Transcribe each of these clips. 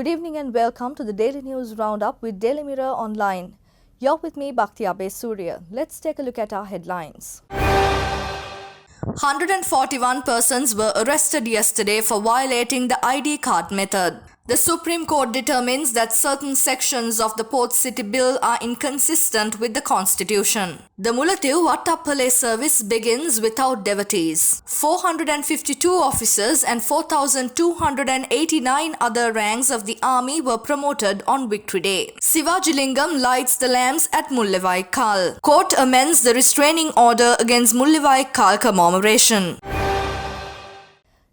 Good evening and welcome to the Daily News Roundup with Daily Mirror Online. You're with me, Bhakti Abe Surya. Let's take a look at our headlines. 141 persons were arrested yesterday for violating the ID card method. The Supreme Court determines that certain sections of the Port City Bill are inconsistent with the Constitution. The Mullaitivu Vattappale service begins without devotees. 452 officers and 4,289 other ranks of the army were promoted on Victory Day. Sivajilingam lights the lamps at Mullaivaikkal. Court amends the restraining order against Mullaivaikkal commemoration.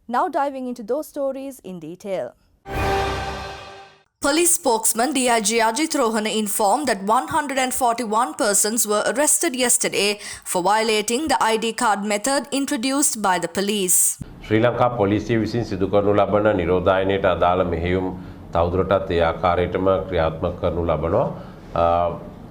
Now diving into those stories in detail. Police spokesman DIG Ajit Rohana informed that 141 persons were arrested yesterday for violating the ID card method introduced by the police. ශ්‍රී ලංකා පොලිසිය විසින් සිදු කරනු ලබන නිරෝධායනයට අදාළ මෙහෙයුම් තවදුරටත් ඒ ආකාරයටම ක්‍රියාත්මක කරනු ලබනවා.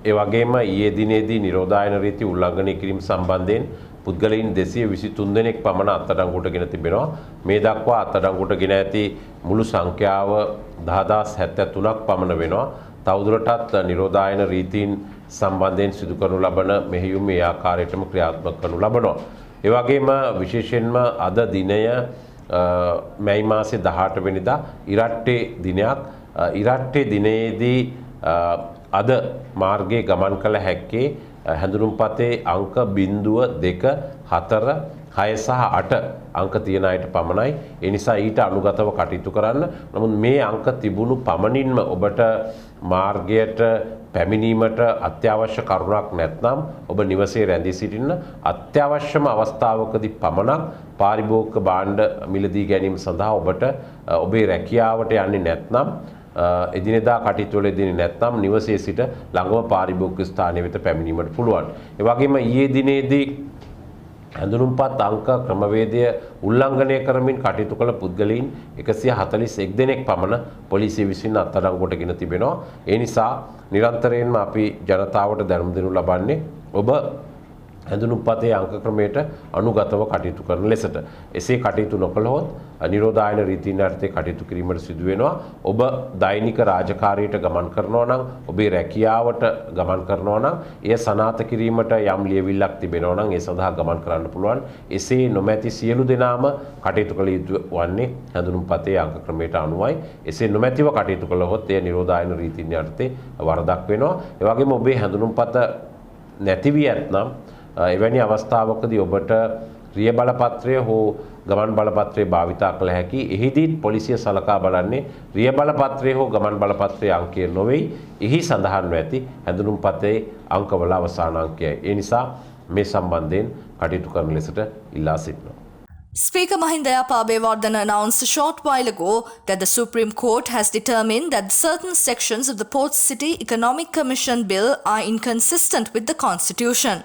ඒ වගේම ඊයේ දිනේදී නිරෝධායන රීති උල්ලංඝනය කිරීම සම්බන්ධයෙන් පුද්ගලයන් 223 දෙනෙක් පමණ අත්අඩංගුවට ගෙන තිබෙනවා. මේ දක්වා අත්අඩංගුවට ගෙන ඇති මුළු සංඛ්‍යාව 10073ක් පමණ වෙනවා. තවදුරටත් නිරෝධායන රීතීන් සම්බන්ධයෙන් සිදු කරනු ලබන මෙහෙයුම් මේ ආකාරයටම ක්‍රියාත්මක කරනු ලබනවා. ඒ වගේම විශේෂයෙන්ම අද දිනය මැයි මාසේ 18 වෙනිදා ඉරට්ටේ දිනයක්. ඉරට්ටේ දිනයේදී අද මාර්ගයේ ගමන් කළ හැක්කේ හැඳුනුම්පතේ අංක 0, 2, 4, 6 සහ 8 අංක තියෙන අයට පමණයි. ඒ නිසා ඊට අනුගතව කටයුතු කරන්න. නමුත් මේ අංක තිබුණු පමණින්ම ඔබට මාර්ගයට පැමිණීමට අත්‍යවශ්‍ය කරුණක් නැත්නම් ඔබ නිවසේ රැඳී සිටින්න. අත්‍යවශ්‍යම අවස්ථාවකදී පමණක් පාරිභෝගික භාණ්ඩ මිලදී ගැනීම සඳහා ඔබට ඔබේ රැකියාවට යන්නේ නැත්නම් එදිනෙදා කටයුතු වලදී නැත්නම් නිවසේ සිට ළඟම පාරිභෝගික ස්ථානයේ වෙත පැමිණීමට පුළුවන්. ඒ වගේම ඊයේ දිනේදී හැඳුනුම්පත් අංක ක්‍රමවේදය උල්ලංඝනය කරමින් කටයුතු කළ පුද්ගලයන් 141 දෙනෙක් පමණ පොලිසිය විසින් අත්අඩංගුවට ගෙන තිබෙනවා. ඒ නිසා නිරන්තරයෙන්ම අපි ජනතාවට දැනුම් දෙනු ලබන්නේ ඔබ හැඳුනුම්පතේ අංක ක්‍රමයට අනුගතව කටයුතු කරන ලෙසට. එසේ කටයුතු නොකළහොත් නිරෝධායන රීතීන් යටතේ කටයුතු කිරීමට සිදු වෙනවා. ඔබ දෛනික රාජකාරියට ගමන් කරනවා නම්, ඔබේ රැකියාවට ගමන් කරනවා නම්, එය සනාථ කිරීමට යම් ලියවිල්ලක් තිබෙනවා නම් ඒ සඳහා ගමන් කරන්න පුළුවන්. එසේ නොමැති සියලු දෙනාම කටයුතු කළ යුතු වන්නේ හැඳුනුම්පතේ අංක ක්‍රමයට අනුවයි. එසේ නොමැතිව කටයුතු කළහොත් එය නිරෝධායන රීතීන් යටතේ වරදක් වෙනවා. ඒ වගේම ඔබේ හැඳුනුම්පත නැති වී ඇතනම් එවැනි අවස්ථාවකදී ඔබට ක්‍රියා බලපත්‍රය හෝ ගමන් බලපත්‍රය භාවිතා කළ හැකි. එහිදීත් පොලිසිය සලකා බලන්නේ ක්‍රියා බලපත්‍රය හෝ ගමන් බලපත්‍රයේ අංකය නොවේ. එහි සඳහන්ව ඇති හැඳුනුම්පතේ අංකවල අවසාන අංකයයි. ඒ නිසා මේ සම්බන්ධයෙන් කටයුතු කරන ලෙසට ඉල්ලා සිටිනවා. Speaker Mahinda Yapabewardena announced a short while ago that the Supreme Court has determined that certain sections of the Port City Economic Commission Bill are inconsistent with the Constitution.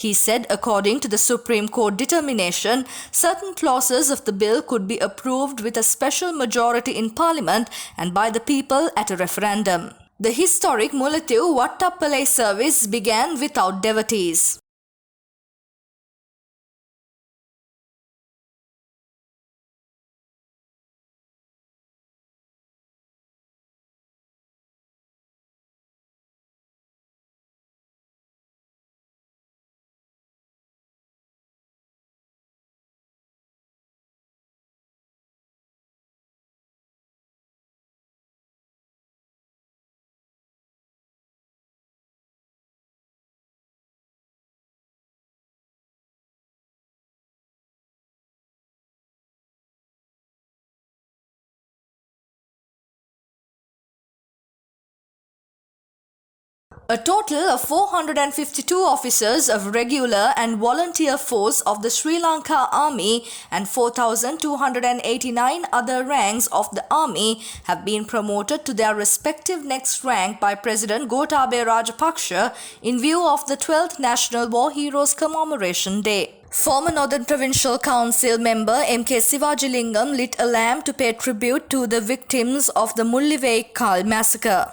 He said according to the Supreme Court determination, certain clauses of the bill could be approved with a special majority in Parliament and by the people at a referendum. The historic Mullaitivu Vattappale service began without devotees. A total of 452 officers of regular and volunteer force of the Sri Lanka Army and 4,289 other ranks of the Army have been promoted to their respective next rank by President Gotabaya Rajapaksa in view of the 12th National War Heroes Commemoration Day. Former Northern Provincial Council member M.K. Sivajilingam lit a lamp to pay tribute to the victims of the Mullaivaikkal massacre.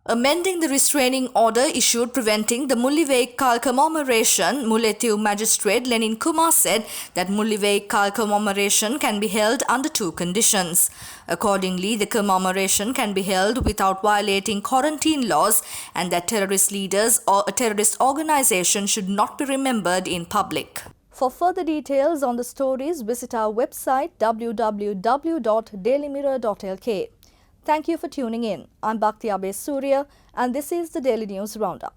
amending the restraining order issued preventing the Mullivaikkal commemoration, Mullaitivu Magistrate Lenin Kumar said that Mullivaikkal commemoration can be held under two conditions. Accordingly, the commemoration can be held without violating quarantine laws and that terrorist leaders or a terrorist organization should not be remembered in public. For further details on the stories, visit our website www.dailymirror.lk. Thank you for tuning in. I'm Bhakti Abe Surya and this is the Daily News Roundup.